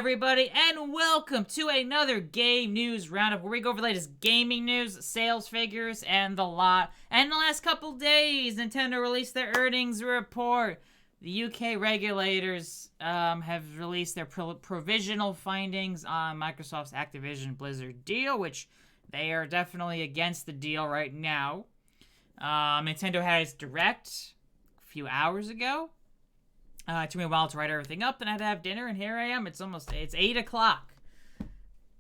Everybody, and welcome to another Game News Roundup, where we go over the latest gaming news, sales figures, and the lot. And in the last couple days, Nintendo released their earnings report. The UK regulators have released their provisional findings on Microsoft's Activision Blizzard deal, which they are definitely against the deal right now. Nintendo had its direct a few hours ago. It took me a while to write everything up, then I had to have dinner, and here I am. It's 8 o'clock.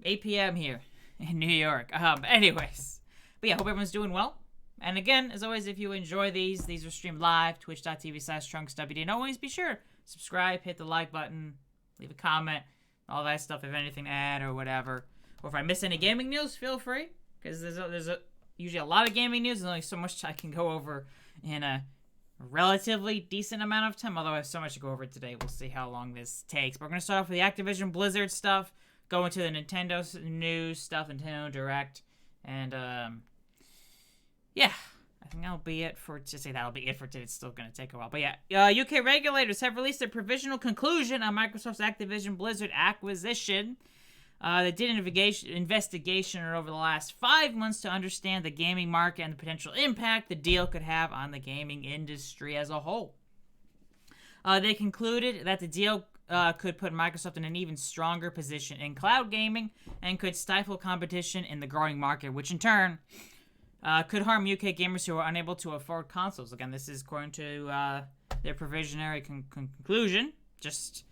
8 p.m. here in New York. Anyways. But yeah, hope everyone's doing well. And again, as always, if you enjoy these are streamed live, twitch.tv/TrunksWD. And always be sure, subscribe, hit the like button, leave a comment, all that stuff, if anything to add or whatever. Or if I miss any gaming news, feel free, because there's usually a lot of gaming news, and only so much I can go over in a relatively decent amount of time, although I have so much to go over today. We'll see how long this takes. But we're going to start off with the Activision Blizzard stuff, go into the Nintendo news stuff, Nintendo Direct, and yeah, I think that'll be it for today. It's still going to take a while. But yeah, UK regulators have released their provisional conclusion on Microsoft's Activision Blizzard acquisition. They did an investigation over the last 5 months to understand the gaming market and the potential impact the deal could have on the gaming industry as a whole. They concluded that the deal could put Microsoft in an even stronger position in cloud gaming and could stifle competition in the growing market, which in turn could harm UK gamers who are unable to afford consoles. Again, this is according to their provisionary conclusion. Just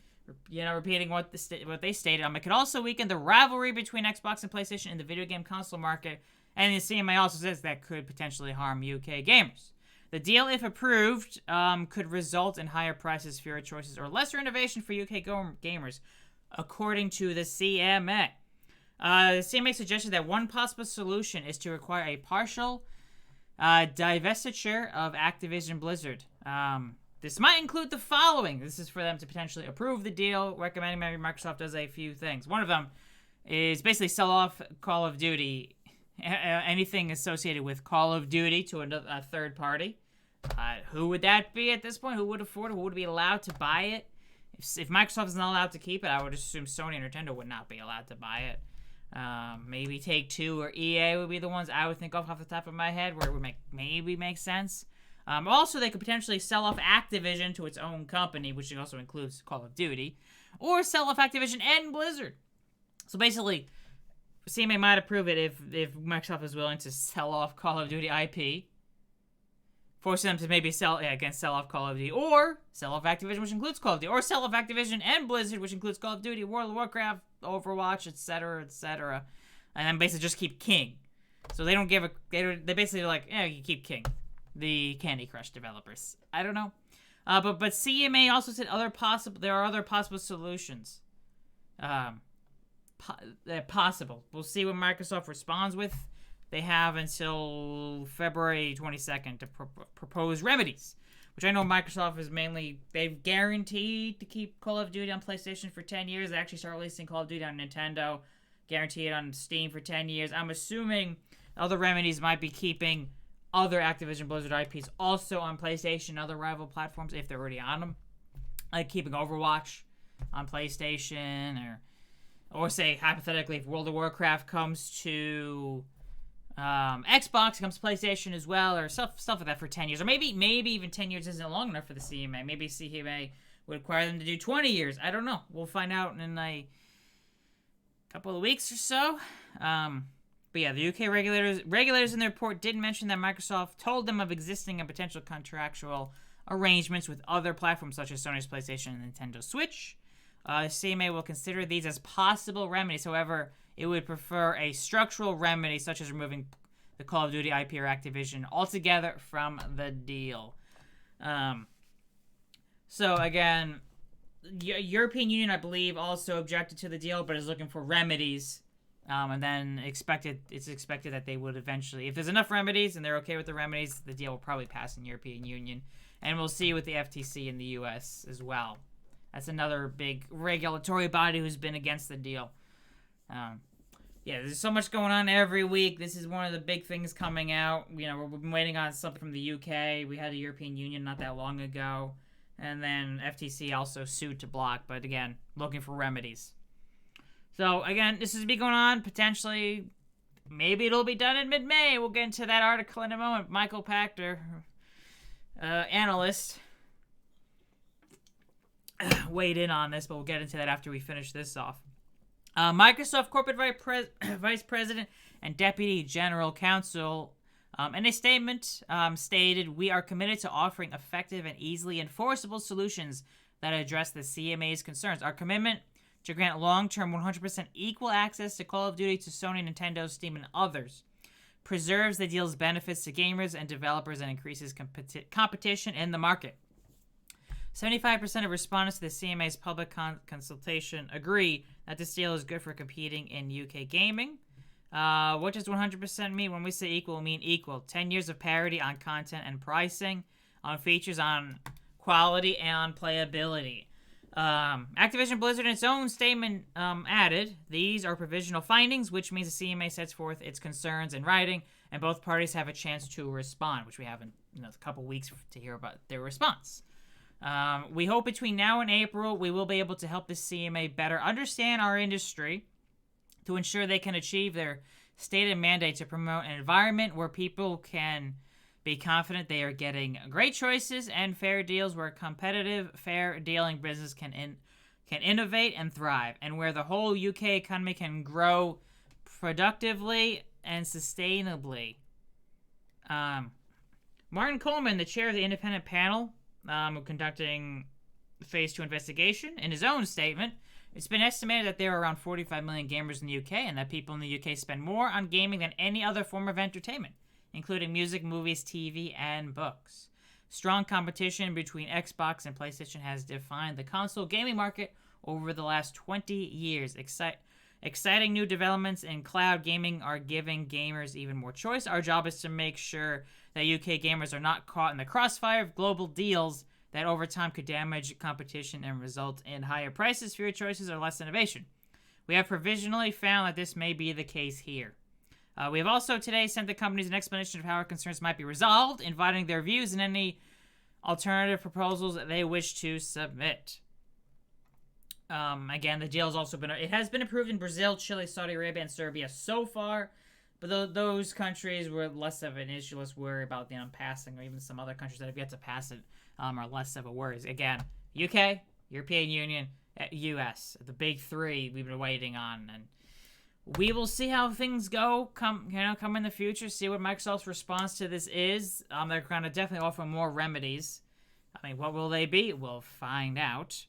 repeating what they stated. It could also weaken the rivalry between Xbox and PlayStation in the video game console market, and the CMA also says that could potentially harm UK gamers. The deal, if approved, could result in higher prices, fewer choices, or lesser innovation for UK gamers, according to the CMA. The CMA suggested that one possible solution is to require a partial divestiture of Activision Blizzard. This might include the following. This is for them to potentially approve the deal, recommending maybe Microsoft does a few things. One of them is basically sell off Call of Duty, anything associated with Call of Duty to a third party. Who would that be at this point? Who would afford it? Who would be allowed to buy it? If Microsoft is not allowed to keep it, I would assume Sony and Nintendo would not be allowed to buy it. Maybe Take-Two or EA would be the ones I would think of off the top of my head where it would make sense. Also, they could potentially sell off Activision to its own company, which also includes Call of Duty, or sell off Activision and Blizzard. So basically, CMA might approve it if Microsoft is willing to sell off Call of Duty IP, forcing them to maybe sell off Call of Duty, or sell off Activision, which includes Call of Duty, or sell off Activision and Blizzard, which includes Call of Duty, World of Warcraft, Overwatch, etc., etc., and then basically just keep King. So they don't give they basically are like, you keep King. The Candy Crush developers. I don't know. But CMA also said there are other possible solutions. Possible. We'll see what Microsoft responds with. They have until February 22nd to propose remedies, which I know Microsoft is they've guaranteed to keep Call of Duty on PlayStation for 10 years. They actually start releasing Call of Duty on Nintendo, guarantee it on Steam for 10 years. I'm assuming other remedies might be keeping other Activision Blizzard IPs also on PlayStation and other rival platforms if they're already on them. Like keeping Overwatch on PlayStation, or say, hypothetically, if World of Warcraft comes to Xbox, comes to PlayStation as well, or stuff like that for 10 years. Or maybe even 10 years isn't long enough for the CMA. Maybe CMA would require them to do 20 years. I don't know. We'll find out in a couple of weeks or so. But yeah, the UK regulators in the report did mention that Microsoft told them of existing and potential contractual arrangements with other platforms such as Sony's PlayStation and Nintendo Switch. CMA will consider these as possible remedies. However, it would prefer a structural remedy such as removing the Call of Duty IP or Activision altogether from the deal. So again, European Union, I believe, also objected to the deal, but is looking for remedies. And then it's expected that they would eventually, if there's enough remedies and they're okay with the remedies, the deal will probably pass in European Union. And we'll see with the FTC in the US as well. That's another big regulatory body who's been against the deal. There's so much going on every week. This is one of the big things coming out. We've been waiting on something from the UK. We had the European Union not that long ago. And then FTC also sued to block, but again, looking for remedies. So, again, this is be going on potentially. Maybe it'll be done in mid-May. We'll get into that article in a moment. Michael Pachter, analyst, weighed in on this, but we'll get into that after we finish this off. Microsoft Corporate Vice President and Deputy General Counsel, in a statement, stated, "We are committed to offering effective and easily enforceable solutions that address the CMA's concerns. Our commitment to grant long-term 100% equal access to Call of Duty to Sony, Nintendo, Steam, and others preserves the deal's benefits to gamers and developers and increases competition in the market." 75% of respondents to the CMA's public consultation agree that this deal is good for competing in UK gaming. What does 100% mean? When we say equal, we mean equal. 10 years of parity on content and pricing, on features, on quality, and on playability. Activision Blizzard in its own statement added, "These are provisional findings, which means the CMA sets forth its concerns in writing, and both parties have a chance to respond," which we have in a couple weeks to hear about their response. "We hope between now and April, we will be able to help the CMA better understand our industry to ensure they can achieve their stated mandate to promote an environment where people can be confident they are getting great choices and fair deals, where competitive, fair dealing business can innovate and thrive, and where the whole UK economy can grow productively and sustainably." Martin Coleman, the chair of the independent panel conducting the Phase 2 investigation, in his own statement, "It's been estimated that there are around 45 million gamers in the UK, and that people in the UK spend more on gaming than any other form of entertainment, including music, movies, TV, and books. Strong competition between Xbox and PlayStation has defined the console gaming market over the last 20 years. Exciting new developments in cloud gaming are giving gamers even more choice. Our job is to make sure that UK gamers are not caught in the crossfire of global deals that over time could damage competition and result in higher prices, fewer choices, or less innovation. We have provisionally found that this may be the case here. We have also today sent the companies an explanation of how our concerns might be resolved, inviting their views and any alternative proposals that they wish to submit." Again, the deal has been approved in Brazil, Chile, Saudi Arabia, and Serbia so far, but those countries were less of an issue. Let's worry about them passing, or even some other countries that have yet to pass it are less of a worry. Again, UK, European Union, US, the big three we've been waiting on, and we will see how things go come in the future, see what Microsoft's response to this is. They're going to definitely offer more remedies. I mean, what will they be? We'll find out.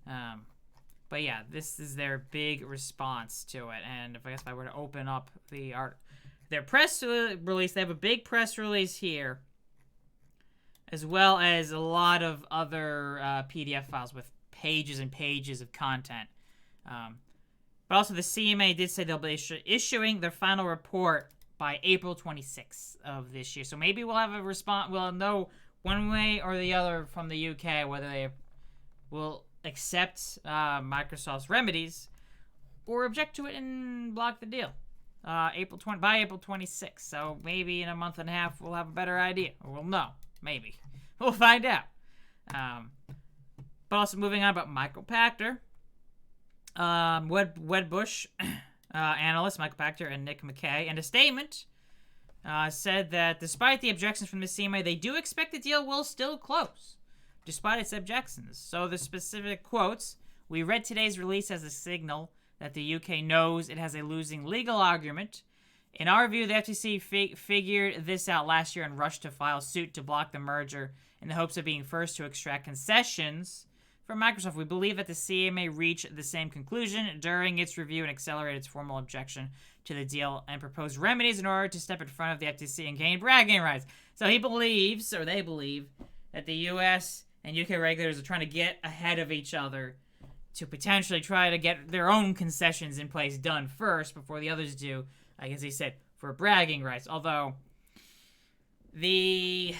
But yeah, this is their big response to it. And if I were to open up their press release, they have a big press release here, as well as a lot of other PDF files with pages and pages of content. But also, the CMA did say they'll be issuing their final report by April 26th of this year. So maybe we'll have a response. We'll know one way or the other from the UK whether they will accept Microsoft's remedies or object to it and block the deal. By April 26th. So maybe in a month and a half we'll have a better idea. Or we'll know. Maybe. We'll find out. But also moving on about Michael Pachter. Wedbush analyst Michael Pachter and Nick McKay, in a statement, said that despite the objections from the CMA, they do expect the deal will still close, despite its objections. So the specific quotes: "We read today's release as a signal that the UK knows it has a losing legal argument. In our view, the FTC figured this out last year and rushed to file suit to block the merger in the hopes of being first to extract concessions from Microsoft. We believe that the CMA reached the same conclusion during its review and accelerated its formal objection to the deal and proposed remedies in order to step in front of the FTC and gain bragging rights." So they believe, that the US and UK regulators are trying to get ahead of each other to potentially try to get their own concessions in place done first before the others do, I guess he said, for bragging rights. Although the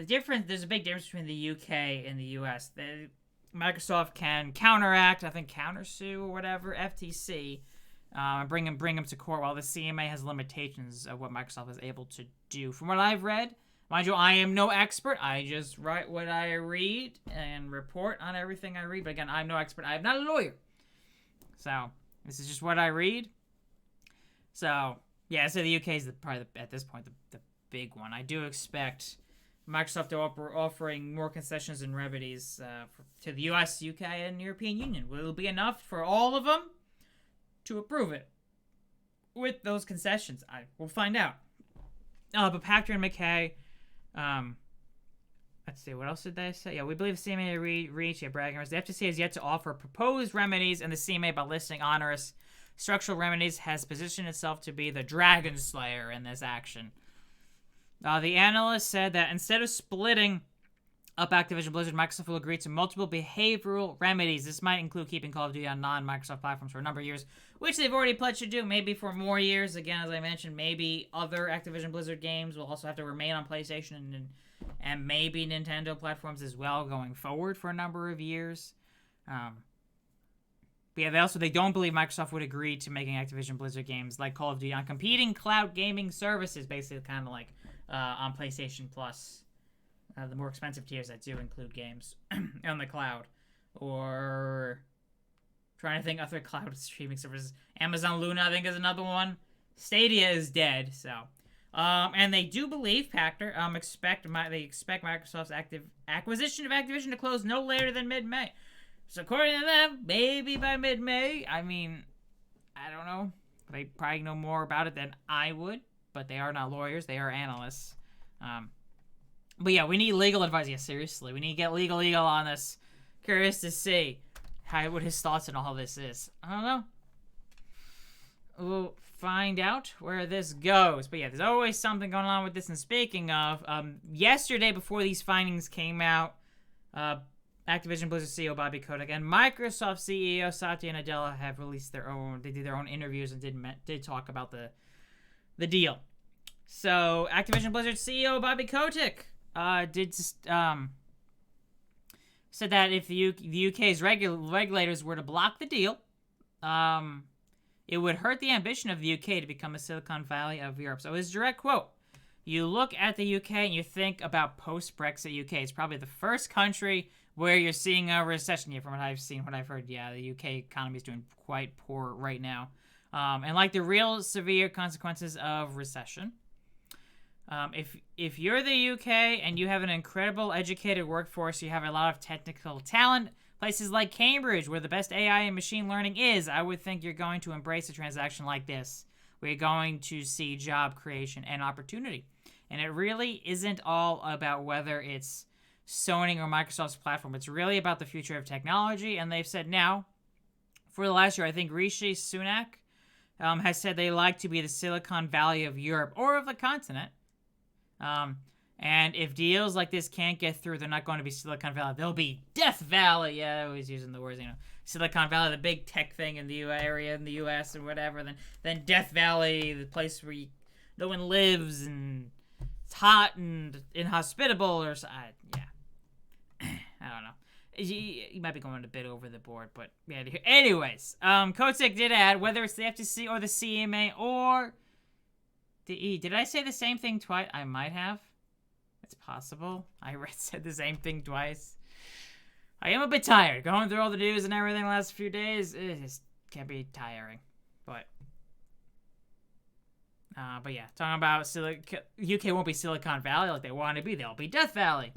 difference, there's a big difference between the UK and the US. Microsoft can countersue or whatever, FTC, and bring them to court, while the CMA has limitations of what Microsoft is able to do. From what I've read, mind you, I am no expert. I just write what I read and report on everything I read. But again, I'm no expert. I'm not a lawyer. So This is just what I read. So, yeah, so the UK is probably, at this point, the big one. I do expect Microsoft to offering more concessions and remedies to the US, UK, and European Union. Will it be enough for all of them to approve it with those concessions? We'll find out. But Pachter and McKay, let's see, what else did they say? Yeah, we believe the CMA reached bragging rights. The FTC has yet to offer proposed remedies, and the CMA, by listing onerous structural remedies, has positioned itself to be the Dragon Slayer in this action. The analyst said that instead of splitting up Activision Blizzard, Microsoft will agree to multiple behavioral remedies. This might include keeping Call of Duty on non-Microsoft platforms for a number of years, which they've already pledged to do, maybe for more years. Again, as I mentioned, maybe other Activision Blizzard games will also have to remain on PlayStation and maybe Nintendo platforms as well going forward for a number of years. But yeah, they don't believe Microsoft would agree to making Activision Blizzard games like Call of Duty on competing cloud gaming services, basically kind of like on PlayStation Plus, the more expensive tiers that do include games on the cloud. Or trying to think other cloud streaming services. Amazon Luna, I think, is another one. Stadia is dead, so. And they do believe, Pachter, they expect Microsoft's acquisition of Activision to close no later than mid-May. So according to them, maybe by mid-May. I mean, I don't know. They probably know more about it than I would, but they are not lawyers. They are analysts. But yeah, we need legal advice. Yeah, seriously. We need to get legal on this. Curious to see what his thoughts on all this is. I don't know. We'll find out where this goes. But yeah, there's always something going on with this. And speaking of, yesterday before these findings came out, Activision Blizzard CEO Bobby Kotick and Microsoft CEO Satya Nadella have released they did their own interviews and did talk about the deal. So Activision Blizzard CEO Bobby Kotick said that if the UK's regulators were to block the deal, it would hurt the ambition of the UK to become a Silicon Valley of Europe. So his direct quote: "You look at the UK and you think about post-Brexit UK. It's probably the first country where you're seeing a recession." Yeah, from what I've heard, yeah, the UK economy is doing quite poor right now. And like the real severe consequences of recession. If you're the UK and you have an incredible educated workforce, you have a lot of technical talent, places like Cambridge, where the best AI and machine learning is, I would think you're going to embrace a transaction like this, where you're going to see job creation and opportunity. And it really isn't all about whether it's Sony or Microsoft's platform. It's really about the future of technology. And they've said now, for the last year, I think Rishi Sunak has said they like to be the Silicon Valley of Europe or of the continent. And if deals like this can't get through, they're not going to be Silicon Valley. They'll be Death Valley. Yeah, I always using the words, Silicon Valley, the big tech thing in the area in the U.S. or whatever. Then Death Valley, the place where no one lives and it's hot and inhospitable or yeah. I don't know. You might be going a bit over the board, but yeah. Anyways, Kotick did add, whether it's the FTC or the CMA or the E. Did I say the same thing twice? I might have. It's possible. I said the same thing twice. I am a bit tired. Going through all the news and everything the last few days, it just can be tiring. But yeah, talking about UK won't be Silicon Valley like they want to be. They'll be Death Valley.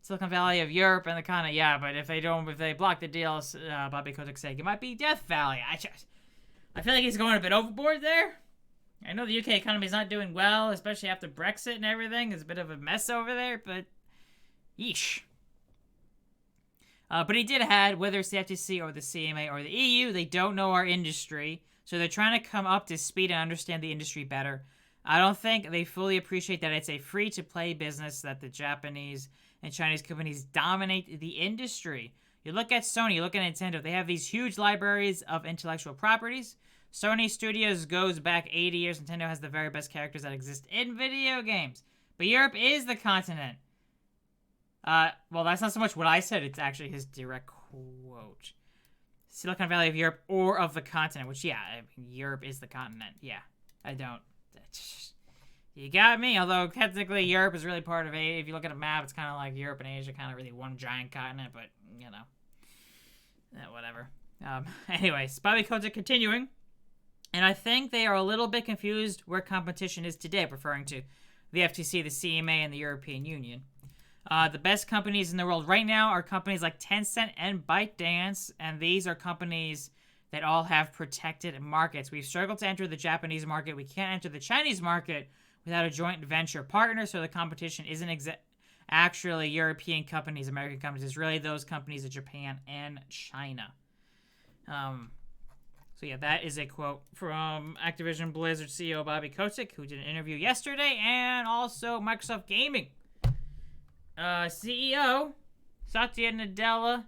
Silicon Valley of Europe and the kind of, yeah, but if they block the deal, Bobby Kotick said it might be Death Valley. I feel like he's going a bit overboard there. I know the UK economy is not doing well, especially after Brexit and everything. It's a bit of a mess over there, but yeesh. But he did add, whether it's the FTC or the CMA or the EU, they don't know our industry, so they're trying to come up to speed and understand the industry better. I don't think they fully appreciate that it's a free-to-play business, that the Japanese and Chinese companies dominate the industry. You look at Sony, you look at Nintendo, they have these huge libraries of intellectual properties. Sony Studios goes back 80 years. Nintendo has the very best characters that exist in video games. But Europe is the continent. Well, that's not so much what I said. It's actually his direct quote. Silicon Valley of Europe or of the continent. Which, yeah, I mean, Europe is the continent. Yeah, I don't. You got me. Although, technically, Europe is really part of Asia. If you look at a map, it's kind of like Europe and Asia, kind of really one giant continent. But, whatever. Anyways, Bobby Kotick continuing. And I think they are a little bit confused where competition is today, referring to the FTC, the CMA, and the European Union. The best companies in the world right now are companies like Tencent and ByteDance, and these are companies that all have protected markets. We've struggled to enter the Japanese market. We can't enter the Chinese market without a joint venture partner, so the competition isn't actually European companies, American companies. It's really those companies in Japan and China. So yeah, that is a quote from Activision Blizzard CEO Bobby Kotick, who did an interview yesterday, and also Microsoft Gaming CEO Satya Nadella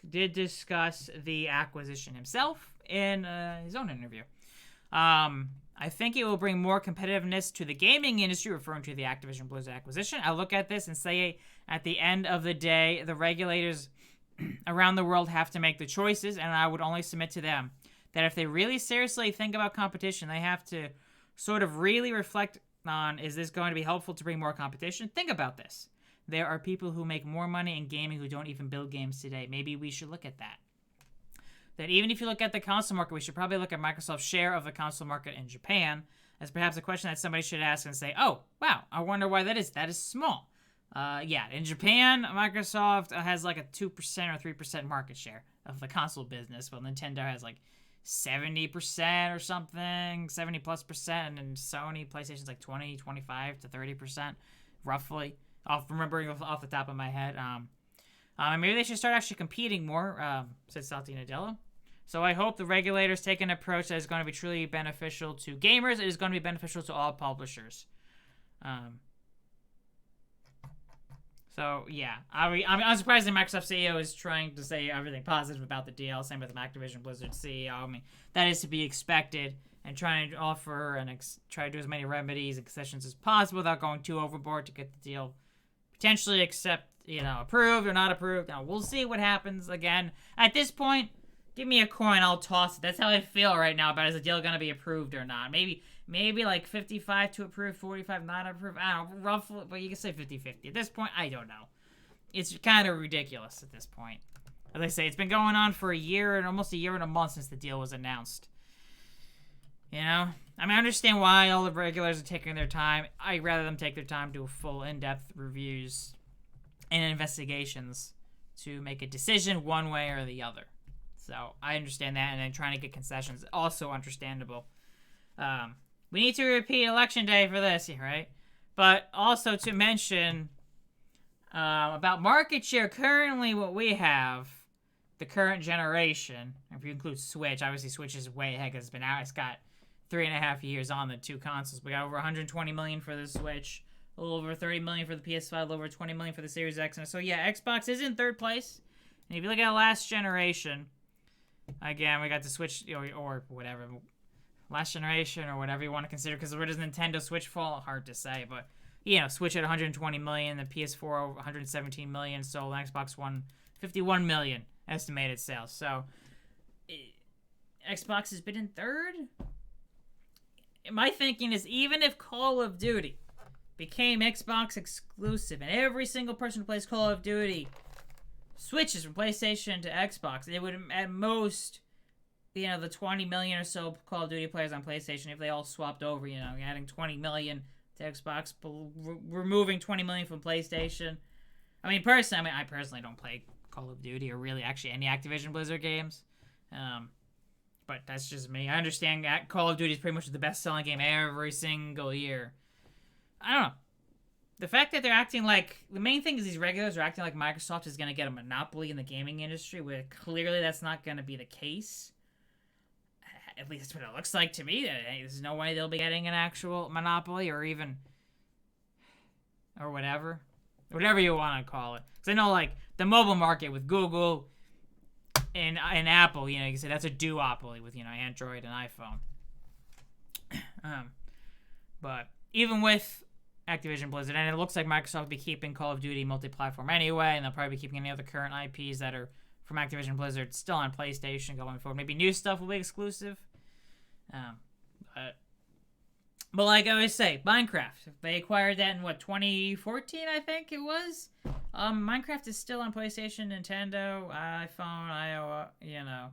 did discuss the acquisition himself in his own interview. I think it will bring more competitiveness to the gaming industry, referring to the Activision Blizzard acquisition. I look at this and say, at the end of the day, the regulators around the world have to make the choices, and I would only submit to them that if they really seriously think about competition, they have to sort of really reflect on, is this going to be helpful to bring more competition? Think about this. There are people who make more money in gaming who don't even build games today. Maybe we should look at that. That even if you look at the console market, we should probably look at Microsoft's share of the console market in Japan as perhaps a question that somebody should ask and say, oh, wow, I wonder why that is. That is small. Yeah, in Japan, Microsoft has like a 2% or 3% market share of the console business, while Nintendo has like 70% or something, 70+%, and Sony, PlayStation's like 20, 25 to 30%, roughly. Remembering off the top of my head. Maybe they should start actually competing more, said Satya Nadella. So I hope the regulators take an approach that is going to be truly beneficial to gamers. It is going to be beneficial to all publishers. So, yeah. I'm surprised the Microsoft CEO is trying to say everything positive about the deal. Same with the Activision Blizzard CEO. I mean, that is to be expected. And trying to offer and try to do as many remedies and concessions as possible without going too overboard to get the deal potentially approved or not approved. Now, we'll see what happens. Again, at this point, give me a coin, I'll toss it. That's how I feel right now about is the deal going to be approved or not. Maybe like 55 to approve, 45 not approved. I don't know, roughly, but you can say 50-50. At this point, I don't know. It's kind of ridiculous at this point. As I say, it's been going on for almost a year and a month since the deal was announced. You know? I mean, I understand why all the regulators are taking their time. I'd rather them take their time to do full in-depth reviews and investigations to make a decision one way or the other. So, I understand that, and then trying to get concessions is also understandable. We need to repeat Election Day for this, right? But also to mention about market share, currently what we have, the current generation, if you include Switch, obviously Switch is way ahead because it's been out. It's got 3.5 years on the two consoles. We got over 120 million for the Switch, a little over 30 million for the PS5, a little over 20 million for the Series X. And so, yeah, Xbox is in third place. And if you look at last generation, again, we got the Switch, or whatever, last generation, or whatever you want to consider, because where does Nintendo Switch fall? Hard to say, but, Switch at 120 million, the PS4 117 million, so the Xbox One 51 million estimated sales. So, Xbox has been in third. My thinking is, even if Call of Duty became Xbox exclusive and every single person who plays Call of Duty switches from PlayStation to Xbox, it would at most, the 20 million or so Call of Duty players on PlayStation, if they all swapped over, adding 20 million to Xbox, removing 20 million from PlayStation. I personally don't play Call of Duty or really actually any Activision Blizzard games. But that's just me. I understand that Call of Duty is pretty much the best-selling game every single year. I don't know. The fact that they're acting like... The main thing is these regulators are acting like Microsoft is going to get a monopoly in the gaming industry, where clearly that's not going to be the case. At least that's what it looks like to me. There's no way they'll be getting an actual monopoly or even... or whatever. Whatever you want to call it. Because I know, the mobile market with Google... And Apple, you can say that's a duopoly with, Android and iPhone. But even with Activision Blizzard, and it looks like Microsoft will be keeping Call of Duty multi-platform anyway, and they'll probably be keeping any other current IPs that are from Activision Blizzard still on PlayStation going forward. Maybe new stuff will be exclusive. But like I always say, Minecraft, they acquired that in, 2014, I think it was? Minecraft is still on PlayStation, Nintendo, iPhone, iOS,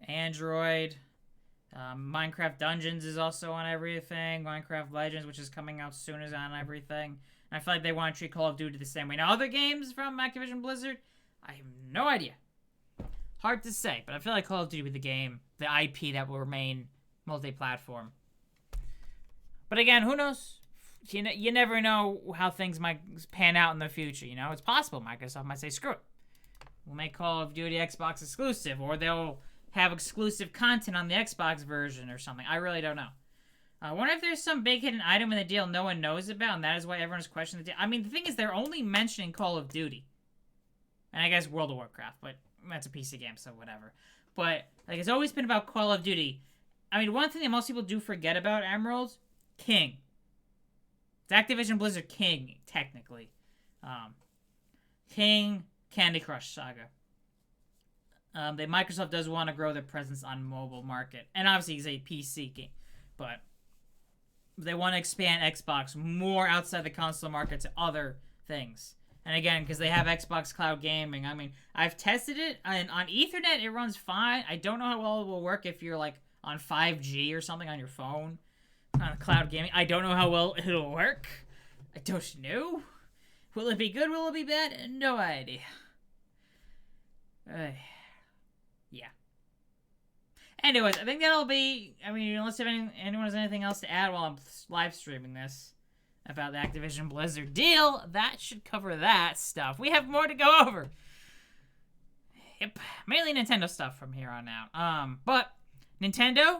Android. Minecraft Dungeons is also on everything. Minecraft Legends, which is coming out soon, is on everything. And I feel like they want to treat Call of Duty the same way. Now, other games from Activision Blizzard, I have no idea. Hard to say, but I feel like Call of Duty will be the IP that will remain multi-platform. But again, who knows? You never know how things might pan out in the future, It's possible Microsoft might say, screw it. We'll make Call of Duty Xbox exclusive, or they'll have exclusive content on the Xbox version or something. I really don't know. I wonder if there's some big hidden item in the deal no one knows about, and that is why everyone's questioning the deal. I mean, the thing is, they're only mentioning Call of Duty. And I guess World of Warcraft, but that's a PC game, so whatever. But, it's always been about Call of Duty. I mean, one thing that most people do forget about Emerald, King. It's Activision Blizzard King, technically. King, Candy Crush Saga. Microsoft does want to grow their presence on mobile market. And obviously, it's a PC game. But they want to expand Xbox more outside the console market to other things. And again, because they have Xbox Cloud Gaming. I mean, I've tested it. And on Ethernet, it runs fine. I don't know how well it will work if you're, on 5G or something on your phone. On Cloud Gaming. I don't know how well it'll work. I don't know. Will it be good? Will it be bad? No idea. Yeah. Anyways, I think that'll be... I mean, unless anyone has anything else to add while I'm live streaming this about the Activision Blizzard deal, that should cover that stuff. We have more to go over. Yep. Mainly Nintendo stuff from here on out. But Nintendo...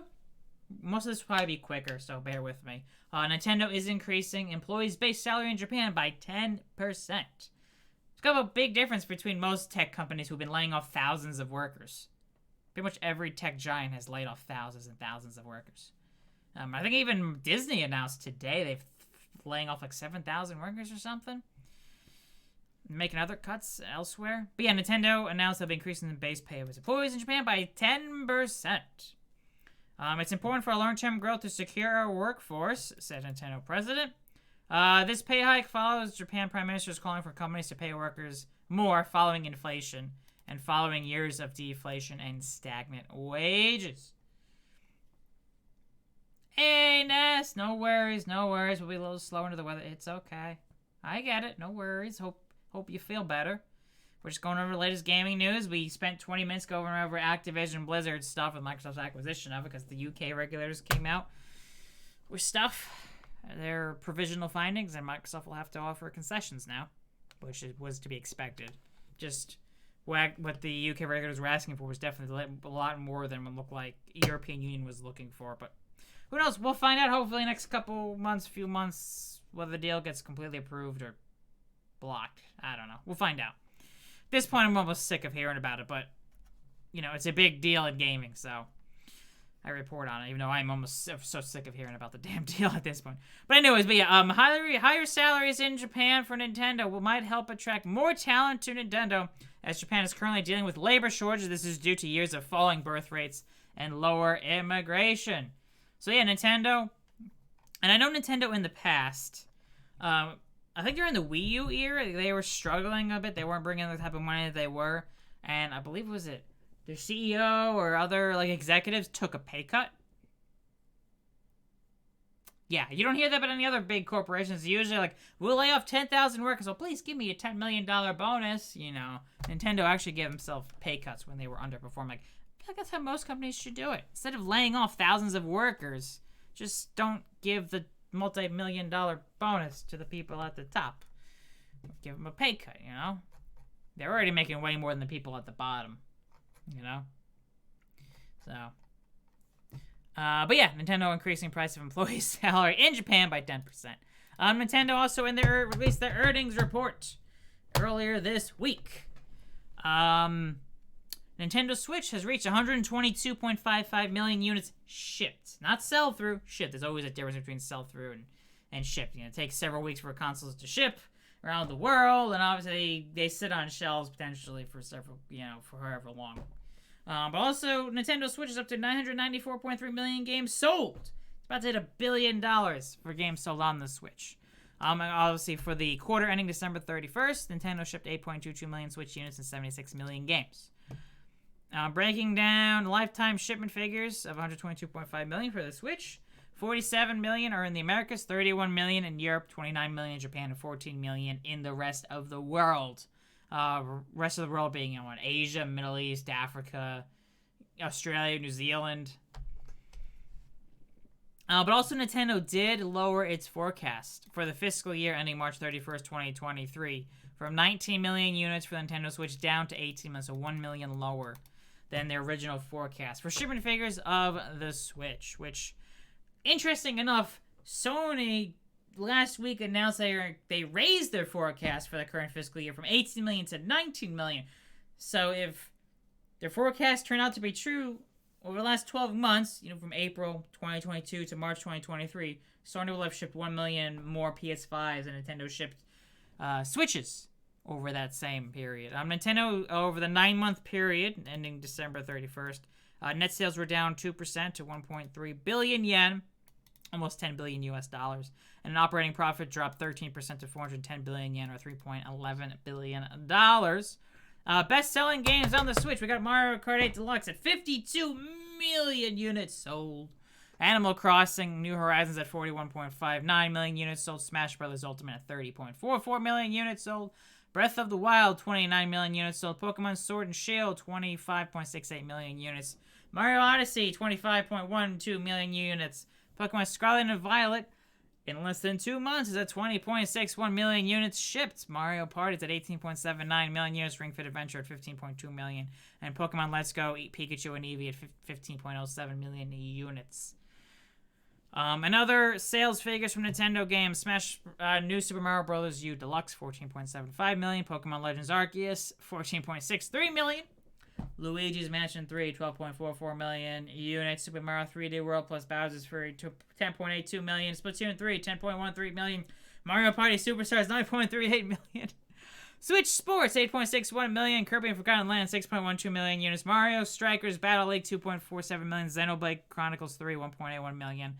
Most of this will probably be quicker, so bear with me. Nintendo is increasing employees' base salary in Japan by 10%. It's got a big difference between most tech companies who've been laying off thousands of workers. Pretty much every tech giant has laid off thousands and thousands of workers. I think even Disney announced today they've laying off 7,000 workers or something. Making other cuts elsewhere. But yeah, Nintendo announced they'll be increasing the base pay of its employees in Japan by 10%. It's important for our long-term growth to secure our workforce, said Nintendo president. This pay hike follows Japan Prime Minister's calling for companies to pay workers more following inflation and following years of deflation and stagnant wages. Hey, Ness, no worries. We'll be a little slow into the weather. It's okay. I get it. No worries. Hope you feel better. We're just going over the latest gaming news. We spent 20 minutes going over Activision Blizzard stuff with Microsoft's acquisition of it because the UK regulators came out with stuff. Their provisional findings, and Microsoft will have to offer concessions now, which was to be expected. Just what the UK regulators were asking for was definitely a lot more than what looked like European Union was looking for. But who knows? We'll find out hopefully next few months, whether the deal gets completely approved or blocked. I don't know. We'll find out. At this point, I'm almost sick of hearing about it, but, it's a big deal in gaming, so I report on it, even though I'm almost so sick of hearing about the damn deal at this point. But anyways, higher salaries in Japan for Nintendo might help attract more talent to Nintendo, as Japan is currently dealing with labor shortages. This is due to years of falling birth rates and lower immigration. So yeah, Nintendo, and I know Nintendo in the past, I think during the Wii U era, they were struggling a bit. They weren't bringing the type of money that they were. And I believe, their CEO or other, executives took a pay cut? Yeah, you don't hear that about any other big corporations. Usually, we'll lay off 10,000 workers, so please give me a $10 million bonus. Nintendo actually gave themselves pay cuts when they were underperforming. I think that's how most companies should do it. Instead of laying off thousands of workers, just don't give the multi-million-dollar bonus to the people at the top. Give them a pay cut, They're already making way more than the people at the bottom, So, but yeah, Nintendo increasing price of employees' salary in Japan by 10%. Nintendo also released their earnings report earlier this week. Nintendo Switch has reached 122.55 million units shipped. Not sell-through, shipped. There's always a difference between sell-through and shipped. It takes several weeks for consoles to ship around the world, and obviously they sit on shelves potentially for for however long. But also, Nintendo Switch is up to 994.3 million games sold. It's about to hit $1 billion for games sold on the Switch. Obviously, for the quarter ending December 31st, Nintendo shipped 8.22 million Switch units and 76 million games. Breaking down lifetime shipment figures of 122.5 million for the Switch. 47 million are in the Americas, 31 million in Europe, 29 million in Japan, and 14 million in the rest of the world. Rest of the world being in Asia, Middle East, Africa, Australia, New Zealand. But also Nintendo did lower its forecast for the fiscal year ending March 31st, 2023, from 19 million units for the Nintendo Switch down to 18 million, so 1 million lower than their original forecast for shipment figures of the Switch, which, interesting enough, Sony last week announced they raised their forecast for the current fiscal year from 18 million to 19 million. So if their forecast turned out to be true over the last 12 months, from April 2022 to March 2023, Sony will have shipped 1 million more PS5s and Nintendo shipped Switches over that same period. Nintendo, over the 9-month period ending December 31st, net sales were down 2% to 1.3 billion yen, almost $10 billion US dollars, and an operating profit dropped 13% to 410 billion yen, or $3.11 billion dollars. Best-selling games on the Switch, we got Mario Kart 8 Deluxe at 52 million units sold. Animal Crossing New Horizons at 41.59 million units sold. Smash Bros. Ultimate at 30.44 million units sold. Breath of the Wild, 29 million units sold. Pokemon Sword and Shield, 25.68 million units. Mario Odyssey, 25.12 million units. Pokemon Scarlet and Violet, in less than 2 months, is at 20.61 million units shipped. Mario Party is at 18.79 million units. Ring Fit Adventure at 15.2 million. And Pokemon Let's Go, Pikachu and Eevee at 15.07 million units. And other sales figures from Nintendo games: Smash, New Super Mario Bros. U Deluxe, 14.75 million. Pokemon Legends Arceus, 14.63 million. Luigi's Mansion 3, 12.44 million units. Super Mario 3D World plus Bowser's Fury, 10.82 million. Splatoon 3, 10.13 million. Mario Party Superstars, 9.38 million. Switch Sports, 8.61 million. Kirby and Forgotten Land, 6.12 million units. Mario Strikers Battle League, 2.47 million. Xenoblade Chronicles 3, 1.81 million.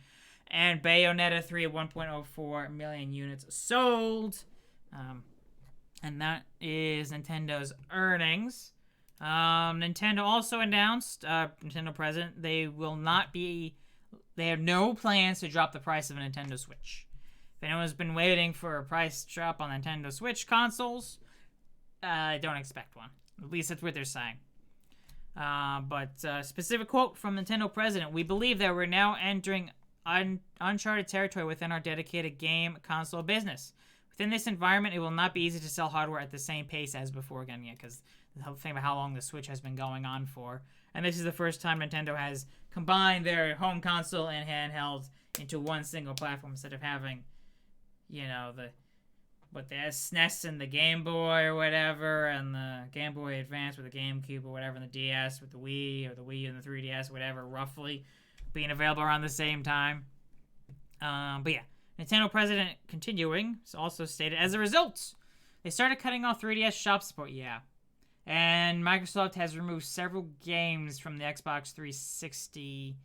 And Bayonetta 3, 1.04 million units sold. And that is Nintendo's earnings. Nintendo also announced, Nintendo president, they have no plans to drop the price of a Nintendo Switch. If anyone's been waiting for a price drop on Nintendo Switch consoles, don't expect one. At least that's what they're saying. But specific quote from Nintendo president: "We believe that we're now entering uncharted territory within our dedicated game console business. Within this environment, it will not be easy to sell hardware at the same pace as before." Again, because the whole thing about how long the Switch has been going on for. And this is the first time Nintendo has combined their home console and handheld into one single platform instead of having, the SNES and the Game Boy or whatever, and the Game Boy Advance with the GameCube or whatever, and the DS with the Wii, or the Wii and the 3DS, whatever, roughly being available around the same time. But yeah, Nintendo president continuing also stated, "As a result, they started cutting off 3DS shop support." Yeah. And Microsoft has removed several games from the Xbox 360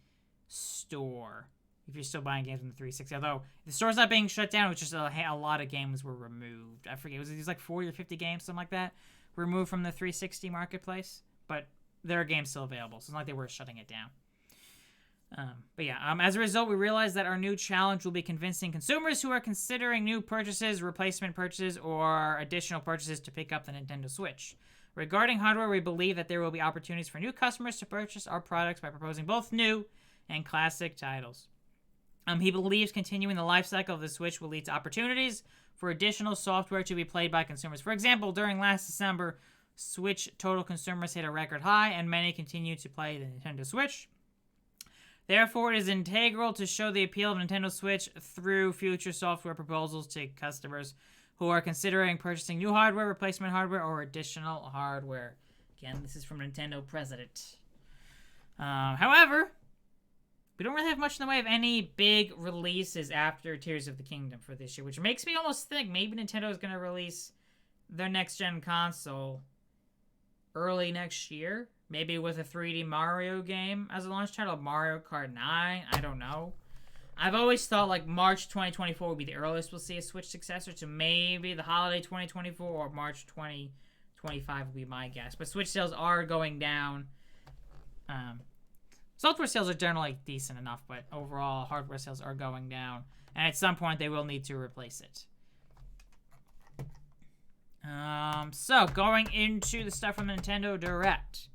store. If you're still buying games from the 360. Although, the store's not being shut down, which is a lot of games were removed. I forget, it was like 40 or 50 games, something like that, removed from the 360 marketplace. But there are games still available, so it's not like they were shutting it down. But yeah, as a result, we realize that our new challenge will be convincing consumers who are considering new purchases, replacement purchases, or additional purchases to pick up the Nintendo Switch. Regarding hardware, we believe that there will be opportunities for new customers to purchase our products by proposing both new and classic titles. He believes continuing the life cycle of the Switch will lead to opportunities for additional software to be played by consumers. For example, during last December, Switch total consumers hit a record high, and many continue to play the Nintendo Switch. Therefore, it is integral to show the appeal of Nintendo Switch through future software proposals to customers who are considering purchasing new hardware, replacement hardware, or additional hardware. Again, this is from Nintendo president. However, we don't really have much in the way of any big releases after Tears of the Kingdom for this year, which makes me almost think maybe Nintendo is going to release their next-gen console early next year. Maybe with a 3D Mario game as a launch title, Mario Kart 9. I don't know. I've always thought like March 2024 would be the earliest we'll see a Switch successor to maybe the holiday 2024 or March 2025 would be my guess. But Switch sales are going down. Software sales are generally decent enough, but overall hardware sales are going down. And at some point they will need to replace it. So going into the stuff from Nintendo Direct.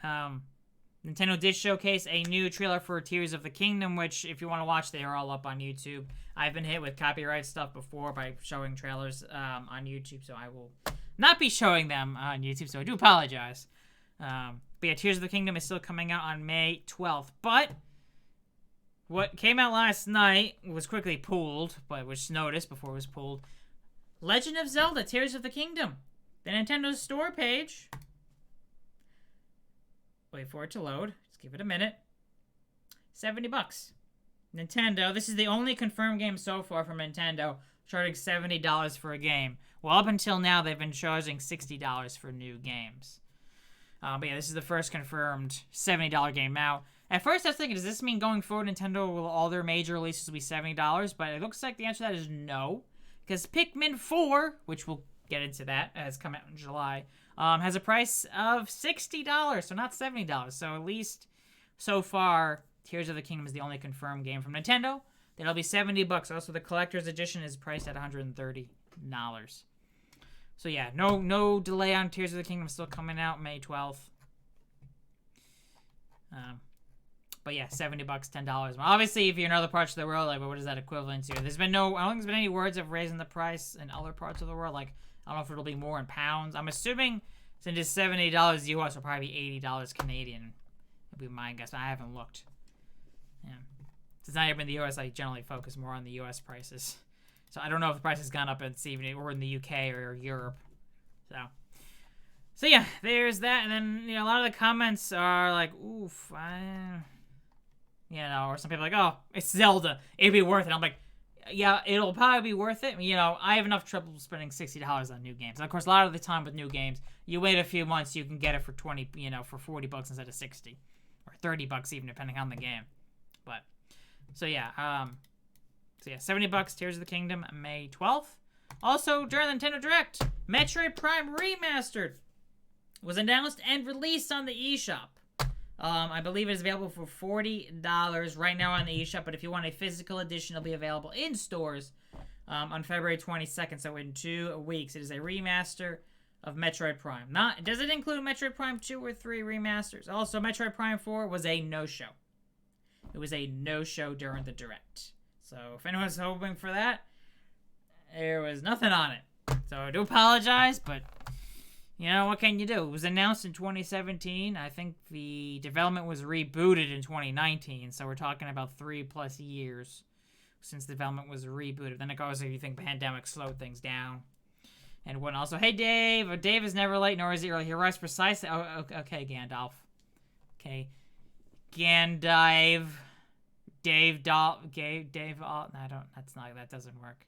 Nintendo did showcase a new trailer for Tears of the Kingdom, which, if you want to watch, they are all up on YouTube. I've been hit with copyright stuff before by showing trailers on YouTube, so I will not be showing them on YouTube, so I do apologize. But yeah, Tears of the Kingdom is still coming out on May 12th. But what came out last night was quickly pulled, but was noticed before it was pulled. Legend of Zelda, Tears of the Kingdom. The Nintendo Store page. Wait for it to load. Just give it a minute. $70. Nintendo. This is the only confirmed game so far from Nintendo charging $70 for a game. Well, up until now, they've been charging $60 for new games. But yeah, this is the first confirmed $70 game out. At first, I was thinking, does this mean going forward, Nintendo will all their major releases will be $70? But it looks like the answer to that is no. Because Pikmin 4, which we'll get into that, has come out in July, has a price of $60, so not $70. So at least so far, Tears of the Kingdom is the only confirmed game from Nintendo. That'll be $70. Also, the collector's edition is priced at $130. So yeah, no delay on Tears of the Kingdom. Still coming out May 12th. But yeah, $70, $10. Obviously, if you're in other parts of the world, like, what is that equivalent to? There's been I don't think there's been any words of raising the price in other parts of the world. Like, I don't know if it'll be more in pounds. I'm assuming since it's $70 US, it'll probably be $80 Canadian. Would be my guess. I haven't looked. Yeah. Since I have been in the US, I generally focus more on the US prices. So I don't know if the price has gone up or in the UK or Europe. So yeah, there's that. And then, a lot of the comments are like, oof, or some people are like, oh, it's Zelda. It'd be worth it. I'm like, yeah, it'll probably be worth it. I have enough trouble spending $60 on new games. And of course, a lot of the time with new games, you wait a few months, you can get it for for $40 instead of $60, or $30 even, depending on the game. But so yeah, $70. Tears of the Kingdom, May 12th. Also, during the Nintendo Direct, Metroid Prime Remastered was announced and released on the eShop. I believe it is available for $40 right now on the eShop, but if you want a physical edition, it'll be available in stores on February 22nd, so in 2 weeks. It is a remaster of Metroid Prime. Does it include Metroid Prime 2 or 3 remasters? Also, Metroid Prime 4 was a no-show. It was a no-show during the Direct. So if anyone's hoping for that, there was nothing on it. So I do apologize, but what can you do? It was announced in 2017. I think the development was rebooted in 2019. So we're talking about 3+ years since development was rebooted. Then, of course, if you think pandemic slowed things down. And when also, hey, Dave. Dave is never late, nor is he early. He arrives precisely. Oh, okay, Gandalf. Okay. Gandive. Dave. No, that doesn't work.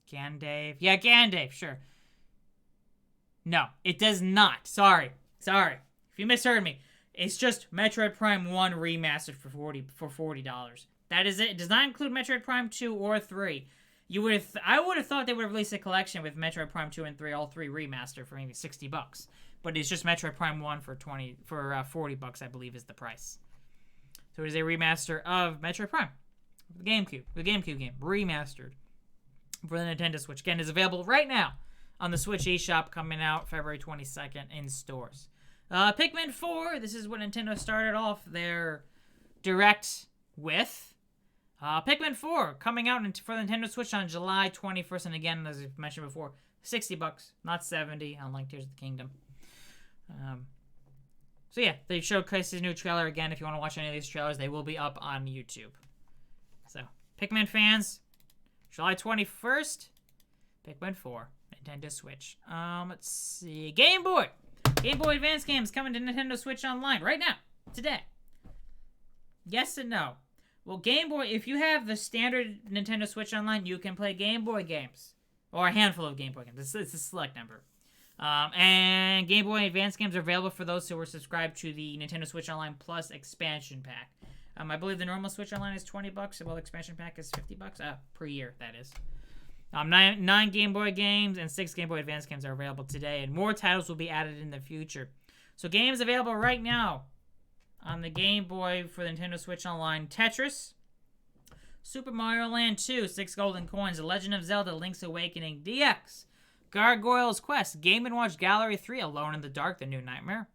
Gandave. Yeah, Gandave, sure. No, it does not. Sorry. If you misheard me, it's just Metroid Prime 1 remastered for $40. That is it. It does not include Metroid Prime 2 or 3. I would have thought they would have released a collection with Metroid Prime 2 and 3, all 3 remastered for maybe $60. But it's just Metroid Prime 1 for $40, I believe, is the price. So it is a remaster of Metroid Prime, the GameCube game, remastered for the Nintendo Switch. Again, is available right now on the Switch eShop, coming out February 22nd in stores. Pikmin 4, this is what Nintendo started off their Direct with. Pikmin 4 coming out for the Nintendo Switch on July 21st. And again, as I mentioned before, $60, not $70, unlike Tears of the Kingdom. So yeah, they showcased his new trailer. Again, if you want to watch any of these trailers, they will be up on YouTube. So, Pikmin fans, July 21st, Pikmin 4. Nintendo Switch. Let's see. Game Boy Advance games coming to Nintendo Switch Online right now, today. Yes and no. Well, Game Boy, if you have the standard Nintendo Switch Online, you can play Game Boy games, or a handful of Game Boy games. It's a select number. And Game Boy Advance games are available for those who are subscribed to the Nintendo Switch Online Plus expansion pack. I believe the normal Switch Online is $20, while the expansion pack is $50 per year. That is. Nine Game Boy games and 6 Game Boy Advance games are available today, and more titles will be added in the future. So games available right now on the Game Boy for the Nintendo Switch Online: Tetris, Super Mario Land 2, 6 Golden Coins, The Legend of Zelda: Link's Awakening DX, Gargoyle's Quest, Game & Watch Gallery 3, Alone in the Dark: The New Nightmare,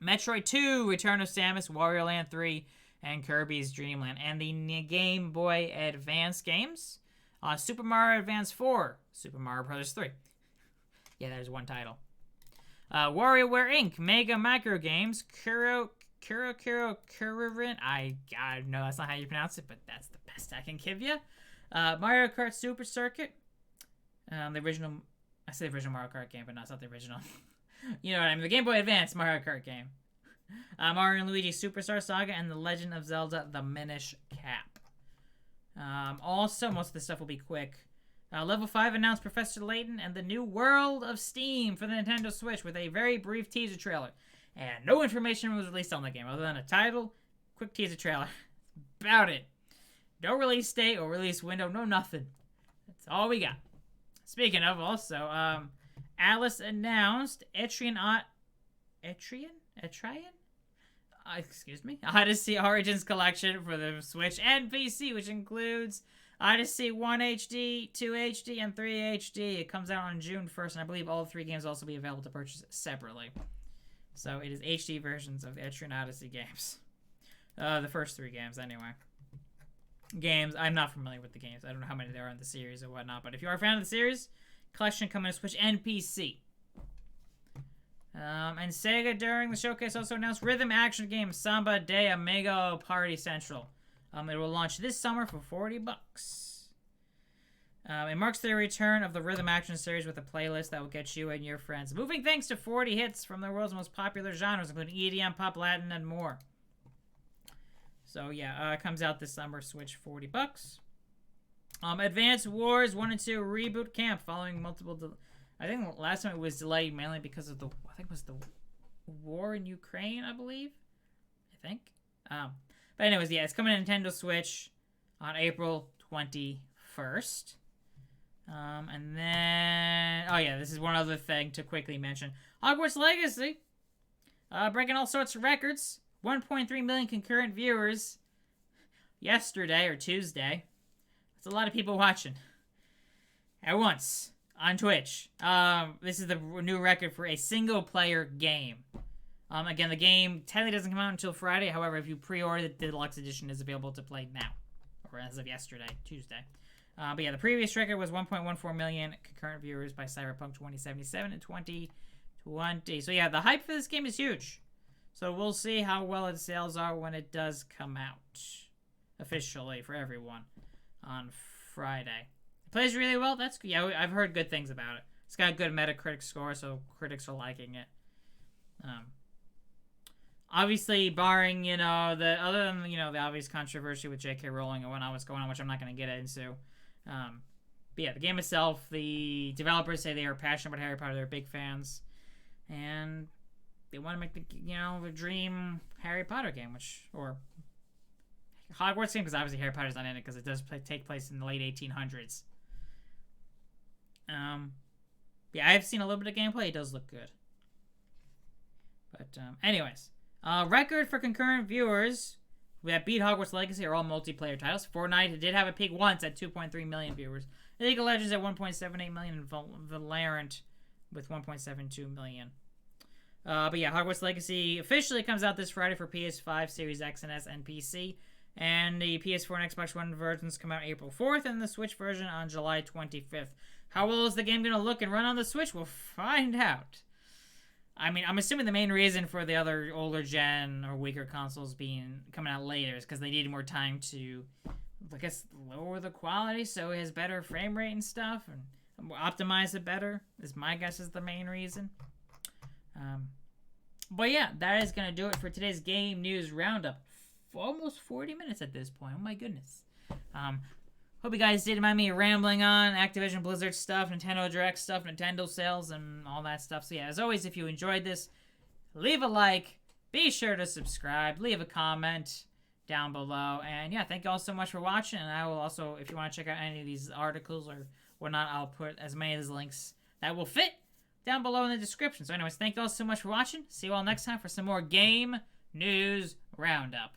Metroid 2, Return of Samus, Wario Land 3, and Kirby's Dream Land. And the Game Boy Advance games: Super Mario Advance 4, Super Mario Bros. 3. Yeah, there's one title. WarioWare Inc., Mega Micro Games, Kuro I know that's not how you pronounce it, but that's the best I can give you. Mario Kart Super Circuit. The original, I say the original Mario Kart game, but no, it's not the original. You know what I mean? The Game Boy Advance Mario Kart game. Mario and Luigi Superstar Saga, and The Legend of Zelda: The Minish Cap. Also, most of this stuff will be quick. Level 5 announced Professor Layton and the new World of Steam for the Nintendo Switch with a very brief teaser trailer. And no information was released on the game other than a title, quick teaser trailer. About it. No release date or release window, no nothing. That's all we got. Speaking of, also, Alice announced Etrian? Excuse me? Odyssey Origins Collection for the Switch and PC, which includes Odyssey 1 HD, 2 HD, and 3 HD. It comes out on June 1st, and I believe all 3 games will also be available to purchase separately. So it is HD versions of the Etrian Odyssey games. The first 3 games, anyway. Games, I'm not familiar with the games. I don't know how many there are in the series or whatnot, but if you are a fan of the series, collection coming to Switch and PC. And Sega during the showcase also announced rhythm action game Samba de Amigo Party Central. It will launch this summer for $40. It marks the return of the rhythm action series with a playlist that will get you and your friends moving thanks to 40 hits from the world's most popular genres, including EDM, pop, Latin, and more. So yeah, it comes out this summer. Switch, $40. Advance Wars 1 and 2 Reboot Camp following multiple. I think last time it was delayed mainly because of the war in Ukraine, I believe. I think. But anyways, yeah, it's coming to Nintendo Switch on April 21st. And then, oh yeah, this is one other thing to quickly mention. Hogwarts Legacy, breaking all sorts of records. 1.3 million concurrent viewers yesterday or Tuesday. That's a lot of people watching at once on Twitch. This is the new record for a single-player game. Again, the game technically doesn't come out until Friday. However, if you pre-order, the deluxe edition is available to play now, or as of yesterday, Tuesday. But yeah, the previous record was 1.14 million concurrent viewers by Cyberpunk 2077 in 2020. So yeah, the hype for this game is huge. So we'll see how well its sales are when it does come out officially for everyone on Friday. It plays really well. That's good. Yeah, I've heard good things about it. It's got a good Metacritic score, so critics are liking it. Obviously, barring, other than, the obvious controversy with J.K. Rowling and whatnot, what's going on, which I'm not going to get into. But yeah, the game itself, the developers say they are passionate about Harry Potter. They're big fans. And they want to make the dream Harry Potter game, or Hogwarts game, because obviously Harry Potter's not in it, because it does take place in the late 1800s. Yeah, I've seen a little bit of gameplay. It does look good. But, anyways. Record for concurrent viewers that beat Hogwarts Legacy are all multiplayer titles. Fortnite did have a peak once at 2.3 million viewers. League of Legends at 1.78 million, and Valorant with 1.72 million. But yeah, Hogwarts Legacy officially comes out this Friday for PS5, Series X and S, and PC. And the PS4 and Xbox One versions come out April 4th, and the Switch version on July 25th. How well is the game going to look and run on the Switch? We'll find out. I mean, I'm assuming the main reason for the other older gen or weaker consoles coming out later is because they needed more time to, I guess, lower the quality so it has better frame rate and stuff, and optimize it better, is my guess is the main reason. But yeah, that is going to do it for today's Game News Roundup. Almost 40 minutes at this point. Oh my goodness. Hope you guys didn't mind me rambling on Activision Blizzard stuff, Nintendo Direct stuff, Nintendo sales, and all that stuff. So yeah, as always, if you enjoyed this, leave a like, be sure to subscribe, leave a comment, down below. And yeah, thank you all so much for watching. And I will also, if you want to check out any of these articles or whatnot, I'll put as many of those links that will fit down below in the description. So anyways, thank you all so much for watching. See you all next time for some more Game News Roundup.